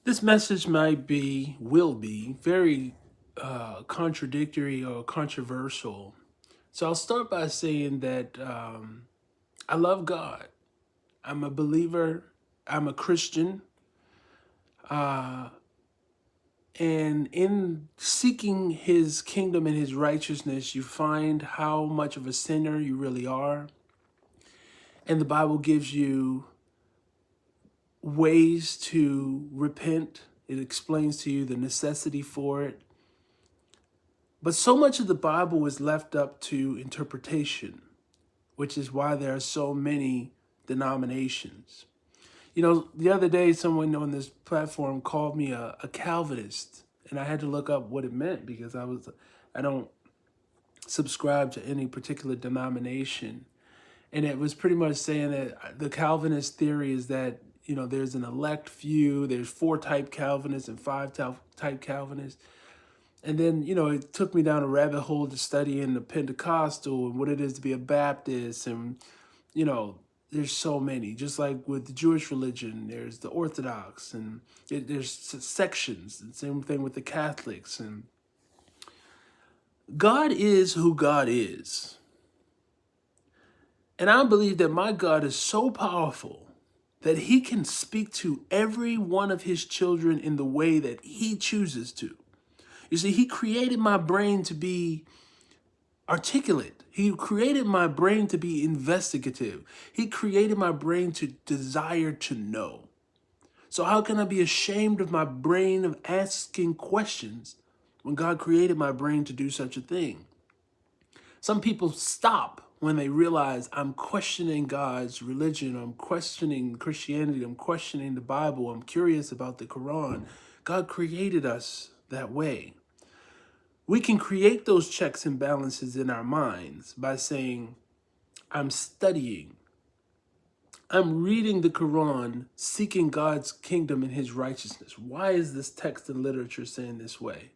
This message will be very contradictory or controversial. So I'll start by saying that I love God. I'm a believer. I'm a Christian. Uh, and in seeking his kingdom and his righteousness, you find how much of a sinner you really are. And the Bible gives you ways to repent. It explains to you the necessity for it. But so much of the Bible is left up to interpretation, which is why there are so many denominations. You know, the other day, someone on this platform called me a Calvinist, and I had to look up what it meant because I don't subscribe to any particular denomination. And it was pretty much saying that the Calvinist theory is that, you know, there's an elect few, there's four type Calvinists and five type Calvinists. And then, you know, it took me down a rabbit hole to studying the Pentecostal and what it is to be a Baptist. And, you know, there's so many. Just like with the Jewish religion, there's the Orthodox and there's sections. The same thing with the Catholics. And God is who God is. And I believe that my God is so powerful that he can speak to every one of his children in the way that he chooses to. You see, he created my brain to be articulate. He created my brain to be investigative. He created my brain to desire to know. So how can I be ashamed of my brain of asking questions when God created my brain to do such a thing? Some people stop when they realize I'm questioning God's religion, I'm questioning Christianity, I'm questioning the Bible, I'm curious about the Quran. God created us that way. We can create those checks and balances in our minds by saying, I'm studying, I'm reading the Quran, seeking God's kingdom and his righteousness. Why is this text and literature saying this way?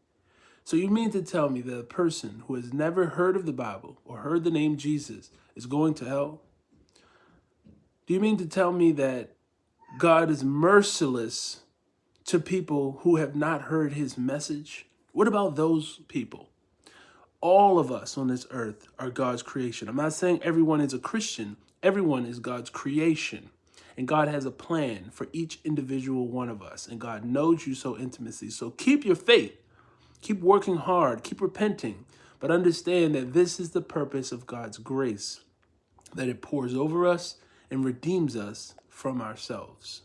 So you mean to tell me that a person who has never heard of the Bible or heard the name Jesus is going to hell? Do you mean to tell me that God is merciless to people who have not heard his message? What about those people? All of us on this earth are God's creation. I'm not saying everyone is a Christian. Everyone is God's creation. And God has a plan for each individual one of us. And God knows you so intimately. So keep your faith. Keep working hard. Keep repenting. But understand that this is the purpose of God's grace, that it pours over us and redeems us from ourselves.